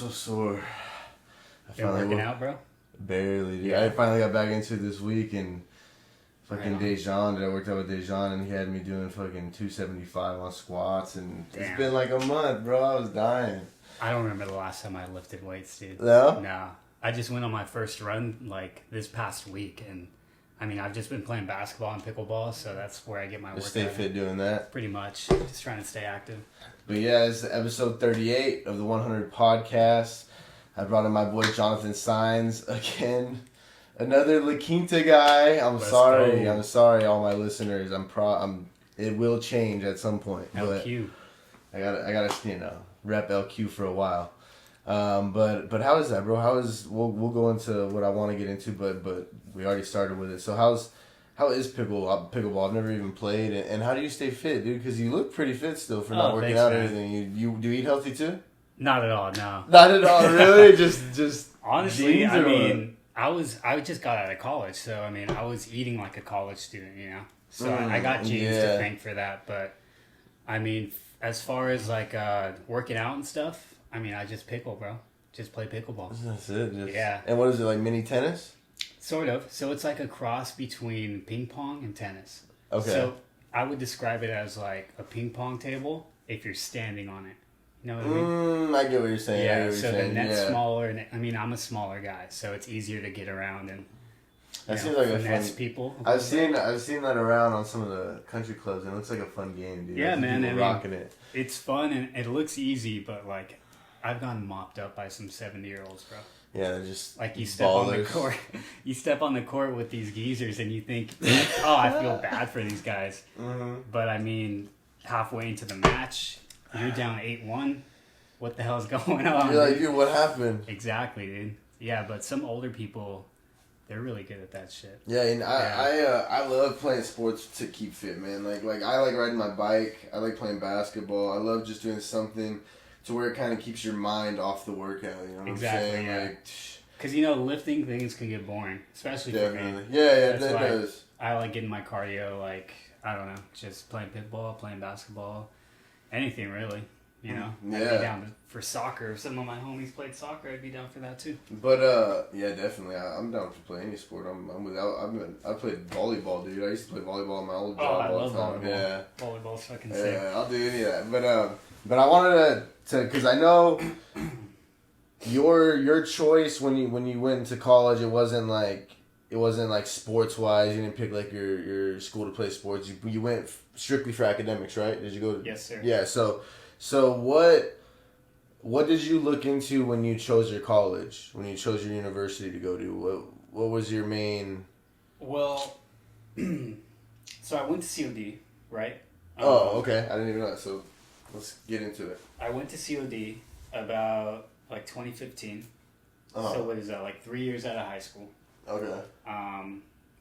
so sore. Been working out, bro? Barely, dude. Yeah. I finally got back into it this week, and fucking Dejan, I worked out with Dejan, and he had me doing fucking 275 on squats, and Damn. It's been like a month, bro. I was dying. I don't remember the last time I lifted weights, dude. No? No. I just went on my first run, like, this past week, and, I mean, I've just been playing basketball and pickleball, so that's where I get my work. Just stay fit doing that. Pretty much. Just trying to stay active. But yeah, it's episode 38 of the 100 podcast. I brought in my boy Jonathan Saenz again. Another La Quinta guy. Let's go. I'm sorry, all my listeners. It will change at some point. LQ. But I gotta rep LQ for a while. But how is that, bro? We'll go into what I want to get into, but we already started with it. So how is pickleball? I've never even played, and how do you stay fit, dude? Because you look pretty fit still for not working out or anything. You do you eat healthy too? Not at all, no. Not at all, really. just honestly, I mean, I just got out of college, so I mean, I was eating like a college student, you know. So I got genes to thank for that, but I mean, as far as like working out and stuff, I mean, I just pickle, bro. Just play pickleball. That's it. Yeah. And what is it, like mini tennis? Sort of. So it's like a cross between ping pong and tennis. Okay. So I would describe it as like a ping pong table if you're standing on it. You know what I mean? I get what you're saying. Yeah. So the net's smaller, and I mean, I'm a smaller guy, so it's easier to get around and that seems like finesse a fun people. I've seen that around on some of the country clubs, and it looks like a fun game, dude. Yeah, man. People rocking it. It's fun and it looks easy, but like I've gotten mopped up by some 70-year-olds, bro. Yeah, they're just like you step on the court. You step on the court with these geezers, and you think, "Oh, I feel bad for these guys." Mm-hmm. But I mean, halfway into the match, you're down 8-1. What the hell's going on? You're like, dude, what happened? Exactly, dude. Yeah, but some older people, they're really good at that shit. Yeah, and I love playing sports to keep fit, man. Like I like riding my bike. I like playing basketball. I love just doing something to where it kind of keeps your mind off the workout. You know what I'm saying? Yeah. Like, because lifting things can get boring, especially definitely. for me. Yeah, that does. I like getting my cardio. Like I don't know, just playing pickleball, playing basketball, anything really. You know, yeah. I'd be down for soccer. If some of my homies played soccer, I'd be down for that too. But yeah, definitely. I'm down to play any sport. I played volleyball, dude. I used to play volleyball in my old job all the time. Volleyball. Yeah, volleyball's fucking sick. Yeah, I'll do any of that. But I wanted to because I know your choice when you went into college, it wasn't like sports wise. You didn't pick like your school to play sports. You went strictly for academics, right? Did you go? Yes, sir. Yeah. So what did you look into when you chose your college? When you chose your university to go to? What was your main? Well, so I went to COD, right? Okay. I didn't even know that. So let's get into it. I went to COD about like 2015. So what is that? Like 3 years out of high school. Okay.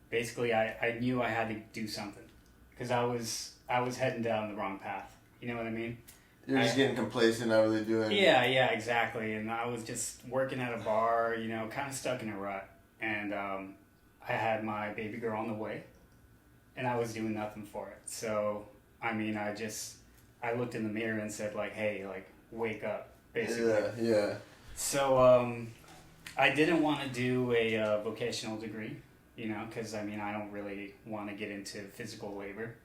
Basically, I knew I had to do something because I was heading down the wrong path. You know what I mean? You're just getting complacent, not really doing... Yeah, exactly. And I was just working at a bar, kind of stuck in a rut. And I had my baby girl on the way, and I was doing nothing for it. So, I mean, I looked in the mirror and said, like, hey, like, wake up, basically. Yeah. So, I didn't want to do a vocational degree, because, I mean, I don't really want to get into physical labor.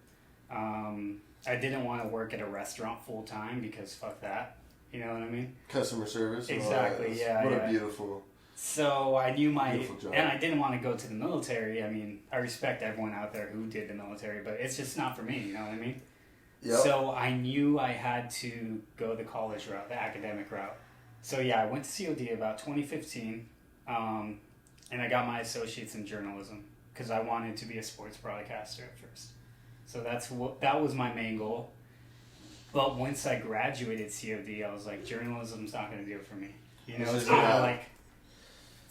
I didn't want to work at a restaurant full time because fuck that. You know what I mean? Customer service. Exactly. Yeah. What a beautiful. So I knew job. and I didn't want to go to the military. I mean, I respect everyone out there who did the military, but it's just not for me. You know what I mean? Yep. So I knew I had to go the college route, the academic route. So yeah, I went to COD about 2015, and I got my associates in journalism because I wanted to be a sports broadcaster at first. So that was my main goal. But once I graduated COD, I was like, journalism's not going to do it for me. It's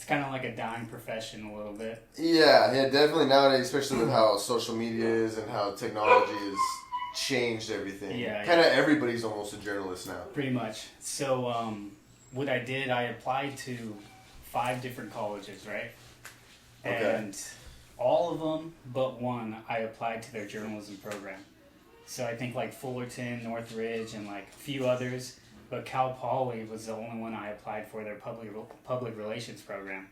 kind of like a dying profession a little bit. Yeah, definitely nowadays, especially with how social media is and how technology has changed everything. Yeah. Kind of everybody's almost a journalist now. Pretty much. So what I did, I applied to 5 different colleges, right? Okay. And all of them but one, I applied to their journalism program. So I think like Fullerton, Northridge, and like a few others, but Cal Poly was the only one I applied for their public relations program.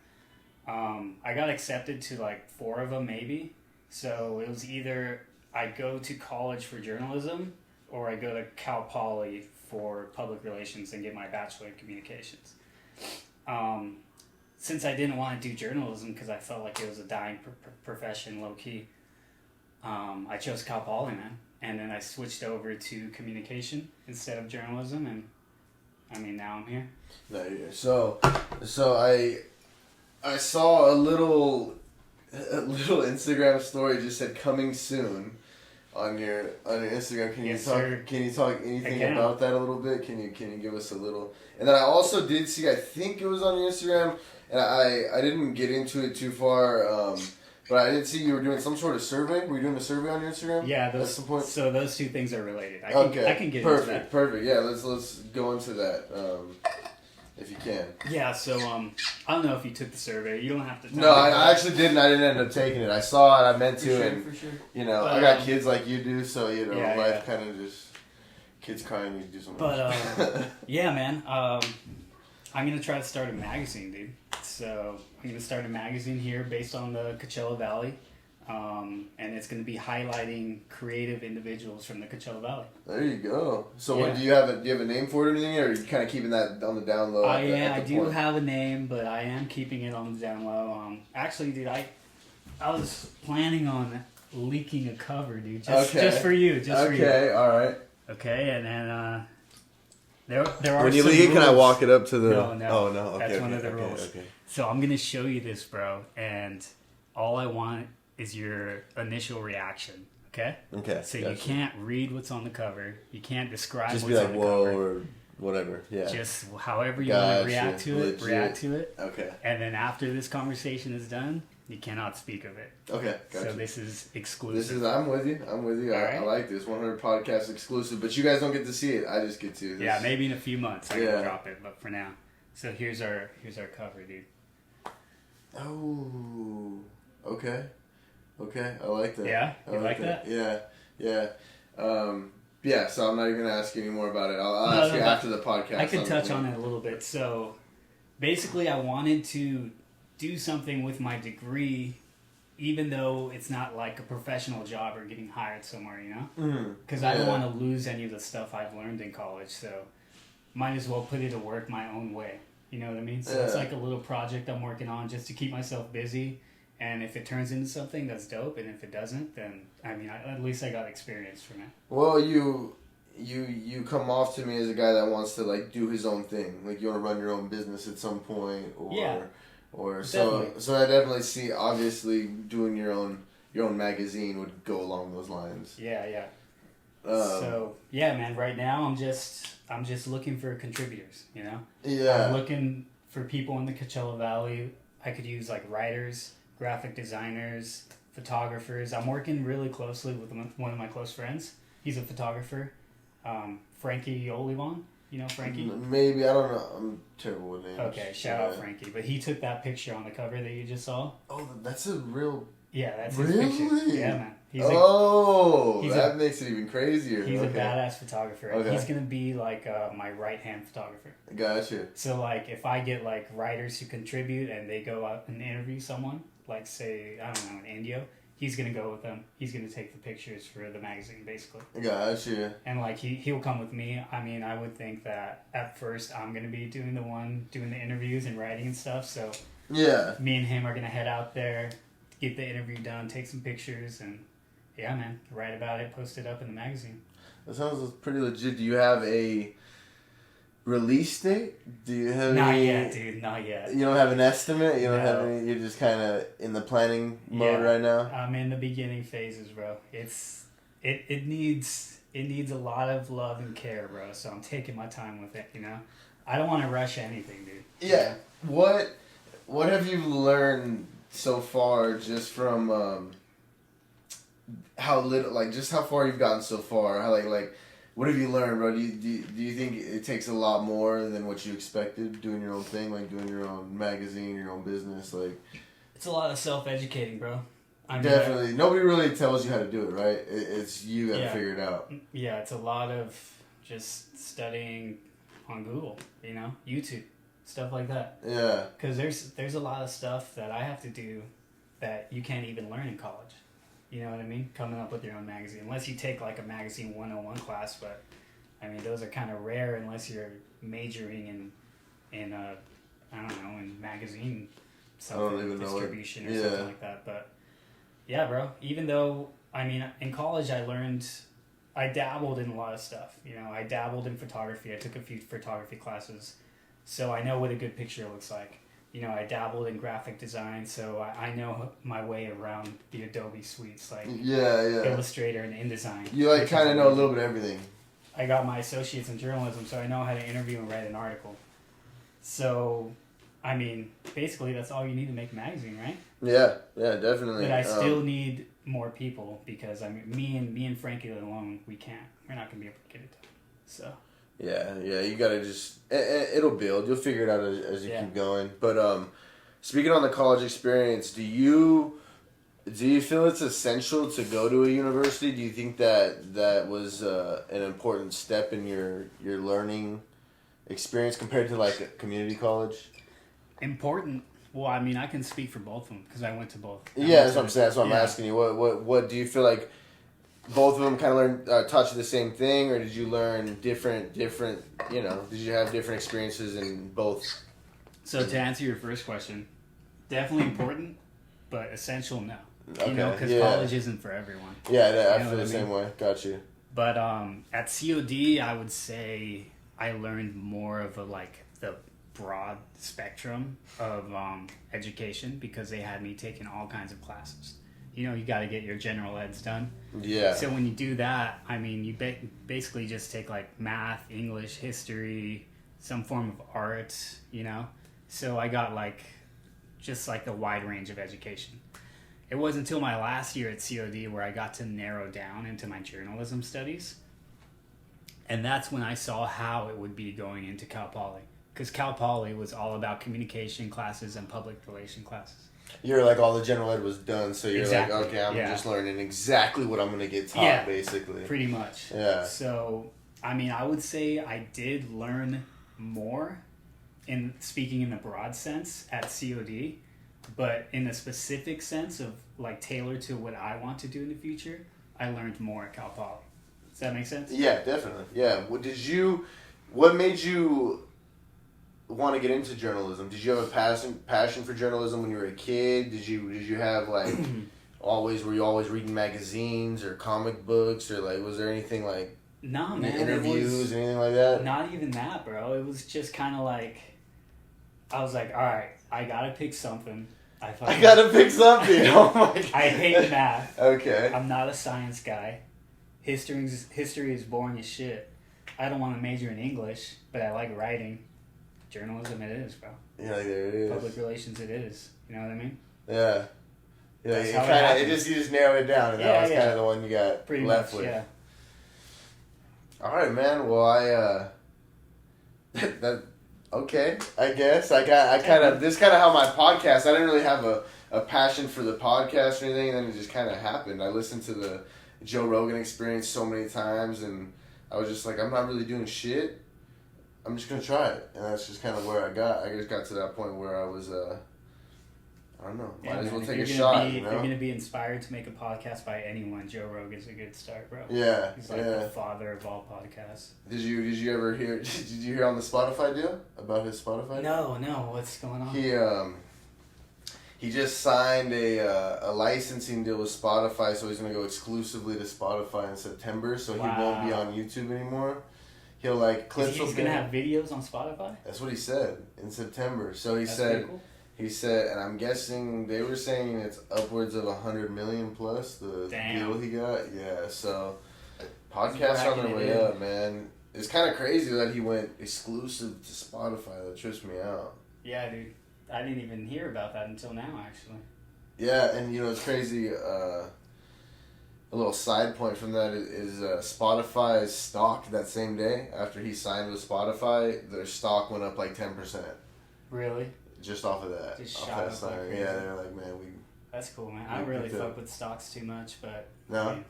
I got accepted to like 4 of them maybe. So it was either I go to college for journalism or I go to Cal Poly for public relations and get my bachelor in communications. Since I didn't want to do journalism because I felt like it was a dying profession, low key, I chose Cal Poly, man. And then I switched over to communication instead of journalism, and I mean now I'm here. So I saw a little Instagram story just said coming soon on your Instagram. Can Yes, you talk? sir. Can you talk anything about that a little bit? Can you give us a little? And then I also did see. I think it was on your Instagram, and I didn't get into it too far. But I did see you were doing some sort of survey. Were you doing a survey on your Instagram? Yeah, at some point. So those two things are related. I can get perfect, into that. Perfect. Yeah, let's go into that. If you can. Yeah, so I don't know if you took the survey. You don't have to. No, I actually didn't. I didn't end up taking it. I saw it. I meant to, For sure. you know, I got kids like you do, so Yeah, life kind of just kids crying. You do something. But yeah, man. I'm gonna try to start a magazine, dude. So I'm gonna start a magazine here based on the Coachella Valley. And it's going to be highlighting creative individuals from the Coachella Valley. There you go. So, Yeah. do you have a name for it or anything, or are you kind of keeping that on the down low? I do have a name, but I am keeping it on the down low. Actually, dude, I was planning on leaking a cover, dude, just for you, for you. Okay, all right. Okay, and then there are. When you some leak it, can I rules. walk it up to the? No. Oh no. Okay, That's one of the okay, rules. Okay. So I'm gonna show you this, bro, and all I want is your initial reaction. Okay. Okay. So you can't read what's on the cover. You can't describe just what's be like on the whoa cover. or whatever. Yeah. Just however you want to react to it, Legit. react to it. Okay. And then after this conversation is done, you cannot speak of it. Okay. Gotcha. So this is exclusive. I'm with you. I like this 100 podcast exclusive, but you guys don't get to see it. I just get to. Yeah, maybe in a few months I can drop it, but for now. So here's our cover, dude. Oh. Okay. Okay, I like that. Yeah, you like that? Yeah. Yeah, so I'm not even gonna ask you any more about it. I'll ask you after the podcast. I can touch on it a little bit. So basically, I wanted to do something with my degree, even though it's not like a professional job or getting hired somewhere, you know? Because I don't want to lose any of the stuff I've learned in college, so might as well put it to work my own way. You know what I mean? So it's like a little project I'm working on just to keep myself busy. And if it turns into something, that's dope. And if it doesn't, then I mean, at least I got experience from it. Well, you come off to me as a guy that wants to like do his own thing. Like you want to run your own business at some point, or so I definitely see. Obviously, doing your own magazine would go along those lines. Yeah. So yeah, man. Right now, I'm just looking for contributors. You know. Yeah. I'm looking for people in the Coachella Valley. I could use like writers, graphic designers, photographers. I'm working really closely with one of my close friends. He's a photographer, Frankie Olivon. You know Frankie? Maybe, I don't know. I'm terrible with names. Okay, shout out Frankie. But he took that picture on the cover that you just saw. Oh, that's a real... Yeah, that's his picture. Yeah, man. That makes it even crazier. He's a badass photographer. Okay. He's going to be like my right-hand photographer. Gotcha. So like if I get like writers who contribute and they go out and interview someone, like say, I don't know, in India, he's going to go with them. He's going to take the pictures for the magazine, basically. Gotcha. And like he'll come with me. I mean, I would think that at first I'm going to be doing the interviews and writing and stuff. So yeah, me and him are going to head out there, get the interview done, take some pictures, and yeah, man, write about it, post it up in the magazine. That sounds pretty legit. Do you have a release date? Do you have Not yet, dude. Not yet. You don't have an estimate? You don't have No. any? You're just kind of in the planning mode right now? I'm in the beginning phases, bro. It needs a lot of love and care, bro. So I'm taking my time with it, you know? I don't want to rush anything, dude. Yeah. What have you learned so far just from how little, like, just how far you've gotten so far? How like what have you learned, bro? Do you think it takes a lot more than what you expected doing your own thing, like doing your own magazine, your own business? Like, it's a lot of self-educating, bro. Definitely. Nobody really tells you how to do it, right? It's you got to figure it out. Yeah, it's a lot of just studying on Google, YouTube, stuff like that. Yeah. Because there's a lot of stuff that I have to do that you can't even learn in college. You know what I mean? Coming up with your own magazine. Unless you take like a magazine 101 class, but I mean, those are kind of rare unless you're majoring in I don't know, in magazine distribution or something like that. But yeah, bro, even though, I mean, in college I dabbled in a lot of stuff. I dabbled in photography. I took a few photography classes, so I know what a good picture looks like. I dabbled in graphic design, so I know my way around the Adobe suites, like Illustrator and InDesign. You like kind of know a little bit of everything. I got my associates in journalism, so I know how to interview and write an article. So, I mean, basically that's all you need to make a magazine, right? Yeah, definitely. But I still need more people because I mean, me and Frankie alone, we're not gonna be able to get it done. So. Yeah, you gotta just it'll build. You'll figure it out as you keep going. But speaking on the college experience, do you feel it's essential to go to a university? Do you think that was an important step in your learning experience compared to like a community college? Important. Well, I mean, I can speak for both of them because I went to both. That's what I'm saying. That's what I'm asking you. What do you feel like? Both of them kind of taught you the same thing, or did you learn different? Did you have different experiences in both? So to answer your first question, definitely important, but essential no. Because college isn't for everyone. Yeah, I feel the same way. Got you. But at COD, I would say I learned more of the broad spectrum of education because they had me taking all kinds of classes. You got to get your general eds done. Yeah. So when you do that, I mean, you basically just take like math, English, history, some form of art, So I got just the wide range of education. It wasn't until my last year at COD where I got to narrow down into my journalism studies. And that's when I saw how it would be going into Cal Poly. Because Cal Poly was all about communication classes and public relation classes. You're like, all the general ed was done, so you're like, okay, I'm just learning exactly what I'm going to get taught, basically. Pretty much. Yeah. So, I mean, I would say I did learn more in speaking in the broad sense at COD, but in the specific sense of tailored to what I want to do in the future, I learned more at Cal Poly. Does that make sense? Yeah, definitely. Yeah. What made you want to get into journalism? Did you have a passion for journalism when you were a kid? Did you have were you always reading magazines or comic books, or was there anything no, man, interviews, anything like that? Not even that, bro. It was just kind of I was like, all right, I gotta pick something. I gotta pick something. Oh my God. I hate math. Okay. I'm not a science guy. History is boring as shit. I don't want to major in English, but I like writing. Journalism it is, bro. Yeah, there it is. Public relations it is. You know what I mean? Yeah. Yeah, you just narrowed it down, and that was kind of the one you got pretty left much, with. Yeah. All right, man. Well, okay, I guess this is kind of how my podcast. I didn't really have a passion for the podcast or anything, and then it just kind of happened. I listened to the Joe Rogan Experience so many times, and I was just like, I'm not really doing shit. I'm just gonna try it, and that's just kind of where I just got to that point where I was, I don't know, might as well take a shot. If you're gonna be inspired to make a podcast by anyone, Joe Rogan's a good start, bro. Yeah, he's the father of all podcasts. Did you ever hear? Did you hear on the Spotify deal about his Spotify? No, what's going on? He just signed a licensing deal with Spotify, so he's gonna go exclusively to Spotify in September. So he won't be on YouTube anymore. He'll clips. He's gonna have videos on Spotify. That's what he said in September. So That's pretty cool. He said, and I'm guessing they were saying it's upwards of 100 million plus the deal he got. Yeah, so podcasts on their way up, man. It's kind of crazy that he went exclusive to Spotify. That trips me out. Yeah, dude. I didn't even hear about that until now, actually. Yeah, and it's crazy. A little side point from that is Spotify's stock that same day after he signed with Spotify, their stock went up 10%. Really? Just off of that. Just shot up like crazy. Yeah, they're like, man, That's cool, man. I don't really fuck with stocks too much, but... No? I mean,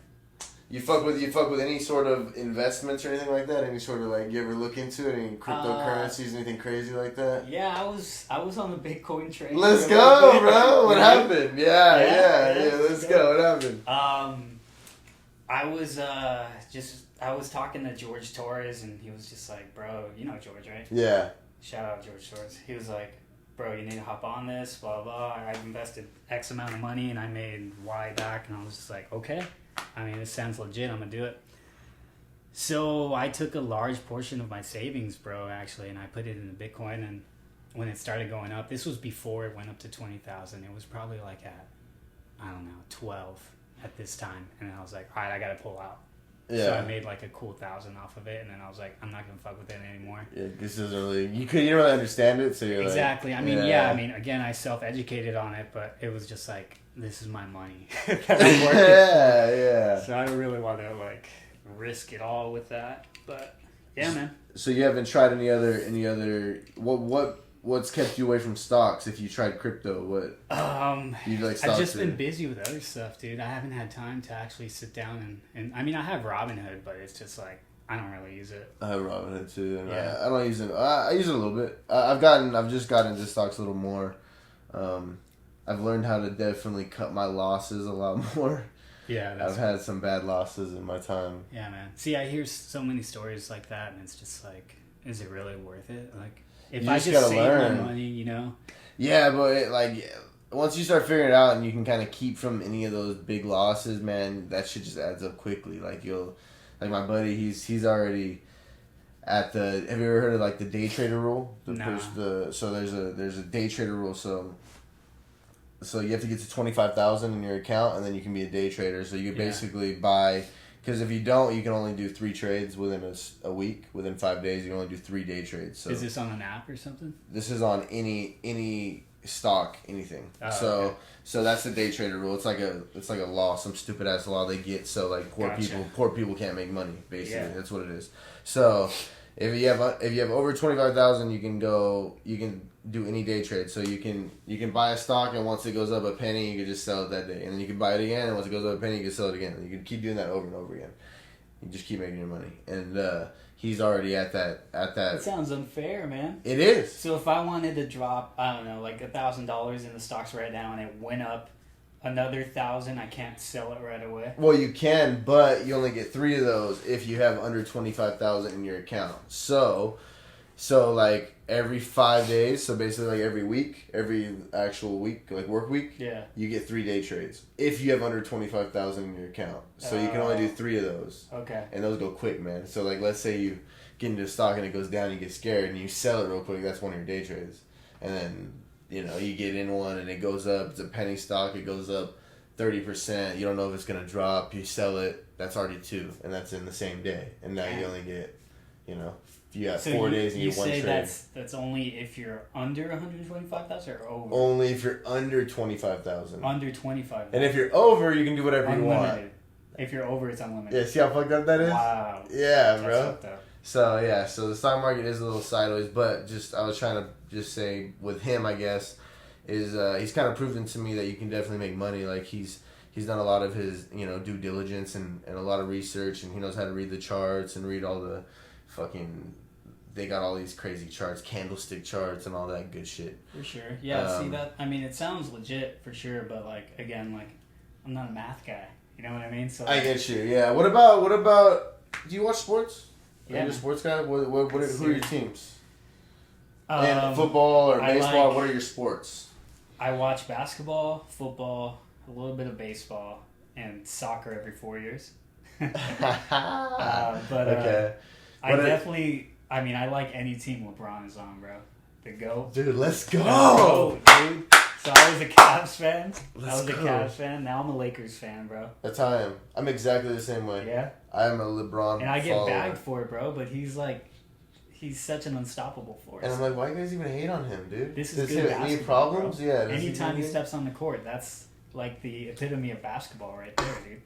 You fuck with any sort of investments or anything like that? Any sort of like, you ever look into it? Any cryptocurrencies, anything crazy like that? Yeah, I was on the Bitcoin train. Let's go, bro. What happened? Yeah. Let's go. What happened? I was talking to George Torres, and he was just like, bro, you know George, right? Yeah. Shout out George Torres. He was like, bro, you need to hop on this, blah, blah. I've invested X amount of money, and I made Y back. And I was just like, okay. I mean, this sounds legit. I'm going to do it. So I took a large portion of my savings, bro, actually, and I put it into Bitcoin. And when it started going up, this was before it went up to 20,000. It was probably like at, I don't know, 12 at this time. And I was like, all right, I got to pull out. Yeah. So I made like a cool 1,000 off of it, and then I was like, I'm not gonna fuck with it anymore. Yeah, this isn't really you don't really understand it, so you're exactly. Like, I mean, I mean, again, I self-educated on it, but it was just like, this is my money that I'm working. Yeah. So I really want to like risk it all with that, but yeah, man. So you haven't tried any other what's kept you away from stocks? If you tried crypto, what? You like stocks? I've just been busy with other stuff, dude. I haven't had time to actually sit down and I mean, I have Robinhood, but it's just like I don't really use it. I have Robinhood too, and yeah. I don't use it. I use it a little bit. I've just gotten into stocks a little more. I've learned how to definitely cut my losses a lot more. Yeah, I've had some bad losses in my time. Yeah, man. See, I hear so many stories like that, and it's just like, is it really worth it? Like, if I just save my money, you know? Yeah, but once you start figuring it out and you can kind of keep from any of those big losses, man, that shit just adds up quickly. Like my buddy, he's already at the. Have you ever heard of like the day trader rule? So there's a day trader rule. So you have to get to 25,000 in your account, and then you can be a day trader. So you basically buy. Because if you don't, you can only do 3 trades within a week. Within 5 days, you can only do 3 day trades. So is this on an app or something? This is on any stock, anything. Okay. So that's the day trader rule. It's like a law, some stupid ass law they get. So like poor people can't make money. Basically, that's what it is. So if you have over 25,000, you can do any day trade. So you can buy a stock, and once it goes up a penny, you can just sell it that day, and then you can buy it again, and once it goes up a penny, you can sell it again. And you can keep doing that over and over again. You just keep making your money, and he's already at that. That sounds unfair, man. It is. So if I wanted to drop, I don't know, like $1,000 in the stocks right now, and it went up another 1,000, I can't sell it right away. Well, you can, but you only get 3 of those if you have under 25,000 in your account. So like every 5 days, so basically like every actual week, like work week, you get 3 day trades if you have under 25,000 in your account. So you can only do 3 of those. Okay. And those go quick, man. So like, let's say you get into a stock and it goes down, you get scared and you sell it real quick. That's one of your day trades. And then you get in one and it goes up. It's a penny stock. It goes up 30%. You don't know if it's gonna drop. You sell it. That's already 2, and that's in the same day. And now you only get, you got 4 days and you get 1 trade. That's only if you're under 125,000 or over? Only if you're under 25,000. Under 25,000. And if you're over, you can do whatever you want. If you're over, it's unlimited. Yeah, see how fucked up that is? Wow. Yeah, bro. So the stock market is a little sideways, but I was trying to just say with him, I guess, is he's kind of proven to me that you can definitely make money. Like he's done a lot of his due diligence and a lot of research, and he knows how to read the charts and read all the fucking. They got all these crazy charts, candlestick charts, and all that good shit. For sure. Yeah, see that? I mean, it sounds legit for sure, but like again, like I'm not a math guy. You know what I mean? So I get you. Yeah. What about? Do you watch sports? Yeah. Are you a sports guy? Who are your teams? And football or baseball? What are your sports? I watch basketball, football, a little bit of baseball, and soccer every 4 years. Okay. I like any team LeBron is on, bro. The GOAT. Dude, let's go. Dude. So I was a Cavs fan. Cavs fan. Now I'm a Lakers fan, bro. That's how I am. I'm exactly the same way. Yeah? I am a LeBron And I get follower. bagged for it, bro, but he's such an unstoppable force. And I'm like, why you guys even hate on him, dude? This is good basketball, any problems? bro. Yeah. Anytime he steps on the court, that's like the epitome of basketball right there, dude.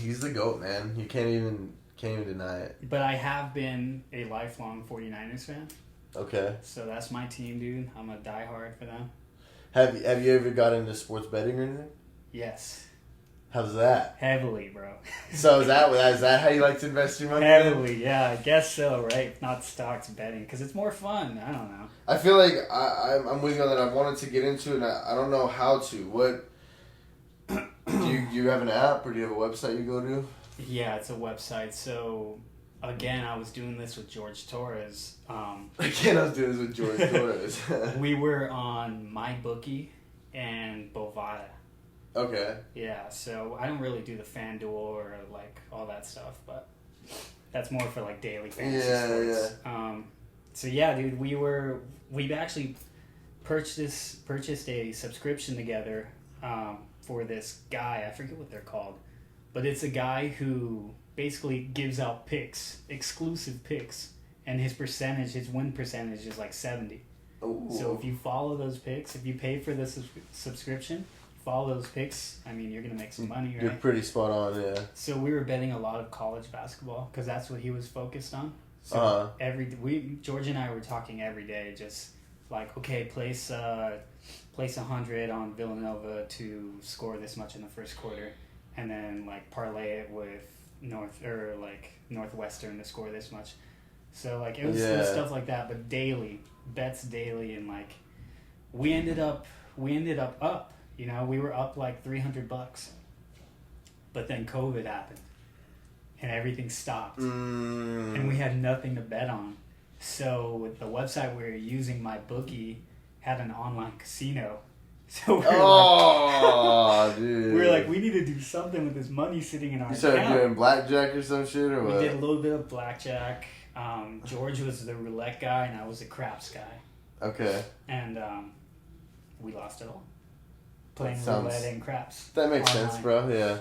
He's the GOAT, man. You can't even deny it. But I have been a lifelong 49ers fan. Okay. So that's my team, dude. I'm a diehard for them. Have you ever got into sports betting or anything? Yes. How's that? Heavily, bro. So is that how you like to invest your money? Heavily, yeah, I guess so, right? Not stocks, betting, because it's more fun. I don't know. I feel like I'm with you on that. I wanted to get into it, and I don't know how to. What do you have an app or do you have a website you go to? Yeah, it's a website. So again, I was doing this with George Torres. Again, I was doing this with George Torres. We were on MyBookie and Bovada. Okay. Yeah, so I don't really do the FanDuel or like all that stuff, but that's more for like daily fantasy sports. Yeah. So yeah, dude, we actually purchased a subscription together for this guy. I forget what they're called, but it's a guy who basically gives out picks, exclusive picks, and his win percentage is like 70. Ooh. So if you follow those picks, if you pay for the subscription, follow those picks, I mean, you're going to make some money, right? You're pretty spot on, yeah. So we were betting a lot of college basketball because that's what he was focused on. So George and I were talking every day, just like, okay, place 100 on Villanova to score this much in the first quarter, and then like parlay it with Northwestern to score this much. So like it was stuff like that, but bets daily, and like we ended up up. You know, we were up like $300, but then COVID happened, and everything stopped, and we had nothing to bet on. So with the website we were using, MyBookie had an online casino. So we were like, we need to do something with this money sitting in our account. You started doing blackjack or some shit, or what? We did a little bit of blackjack. George was the roulette guy, and I was the craps guy. Okay. And we lost it all. Playing roulette and craps. That makes sense, bro. Yeah.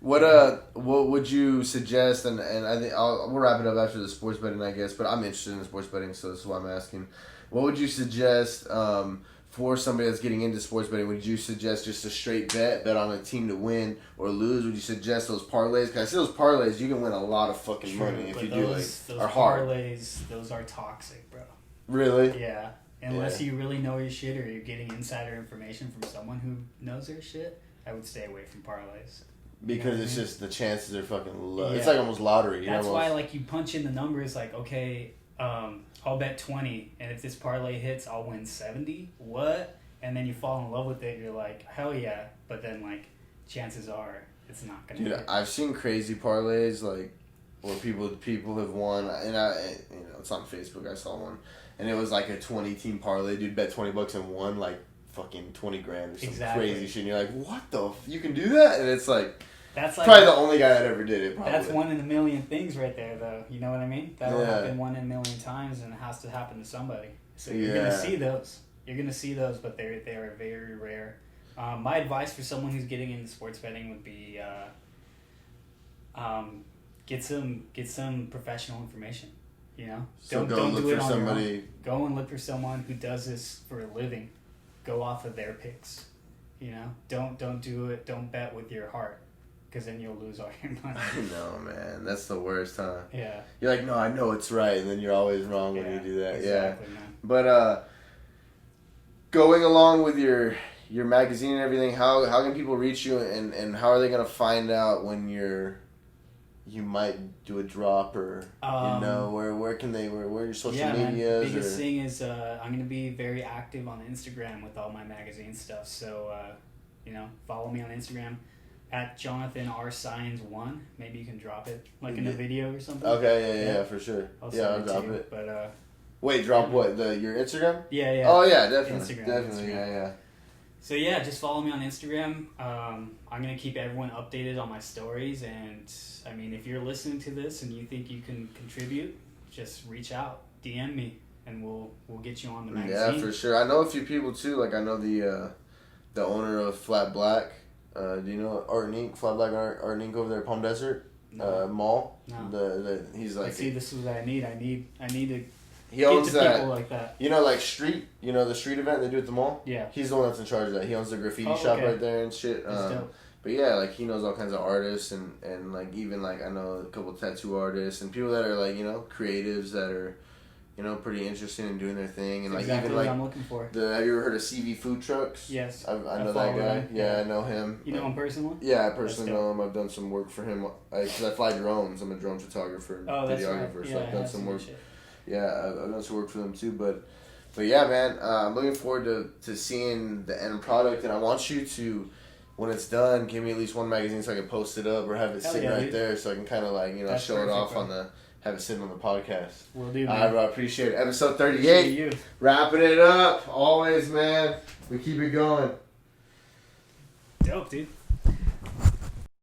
What would you suggest? And I think we'll wrap it up after the sports betting, I guess. But I'm interested in the sports betting, so this is why I'm asking. What would you suggest for somebody that's getting into sports betting? Would you suggest just a straight bet on a team to win or lose? Would you suggest those parlays? Because I see those parlays, you can win a lot of fucking money if you do those parlays, those are toxic, bro. Really? Yeah. Unless you really know your shit or you're getting insider information from someone who knows their shit, I would stay away from parlays. Because it's just the chances are fucking low. Yeah. It's like almost lottery. That's why like you punch in the numbers like, okay, I'll bet 20, and if this parlay hits, I'll win 70. What? And then you fall in love with it. You're like, hell yeah. But then like, chances are it's not gonna. Dude, I've seen crazy parlays like where people have won, and it's on Facebook. I saw one. And it was like a 20-team parlay. Dude bet $20 and won like fucking $20,000 or some crazy shit. And you're like, what the? You can do that? And it's like, that's like probably the only guy that ever did it. Probably. That's one in a million things right there, though. You know what I mean? That'll happen 1 in a million times, and it has to happen to somebody. So you're gonna see those. You're gonna see those, but they are very rare. My advice for someone who's getting into sports betting would be get some professional information. You know, don't do it on your own. Go and look for someone who does this for a living. Go off of their picks. You know, don't do it. Don't bet with your heart, because then you'll lose all your money. I know, man. That's the worst, huh? Yeah. You're like, no, I know it's right, and then you're always wrong when you do that. Exactly, yeah. Man. But going along with your magazine and everything, how can people reach you, and how are they gonna find out when you might do a drop, or where can they where your social media is? The biggest thing is I'm gonna be very active on Instagram with all my magazine stuff. So follow me on Instagram at Jonathan Saenz 1. Maybe you can drop it like in a video or something. Okay, yeah, for sure. I'll drop it. But wait, drop what? Your Instagram? Yeah. Oh yeah, definitely, Instagram. Yeah. So yeah, just follow me on Instagram. I'm gonna keep everyone updated on my stories, and I mean, if you're listening to this and you think you can contribute, just reach out, DM me, and we'll get you on the magazine. Yeah, for sure. I know a few people too. Like I know the owner of Flat Black. Do you know Art and Ink? Flat Black Art and Ink over there at Palm Desert Mall. No. He's like. See, this is what I need. I need to. He owns that. People like that. You know, like street. You know the street event they do at the mall. Yeah. He's the one that's in charge of that. He owns the graffiti shop right there and shit. Dope. But yeah, like he knows all kinds of artists and like even like I know a couple tattoo artists and people that are like creatives that are pretty interesting and doing their thing. And That's like exactly even what like I'm looking for. have you ever heard of CV Food Trucks? Yes. I know that follow guy. him. Yeah, I know him. You know him personally? Yeah, I personally know him. I've done some work for him because I fly drones. I'm a drone photographer and videographer, right. so I've done some work. Shit. Yeah, I've done some work for them too. But yeah, man, I'm looking forward to seeing the end product, and I want you to, when it's done, give me at least one magazine so I can post it up or have it sitting right there so I can kind of like That's show perfect, it off bro. have it sitting on the podcast. Will do, man. All right, bro. I appreciate it. Episode 38. Appreciate you. Wrapping it up. Always, man. We keep it going. Dope, dude.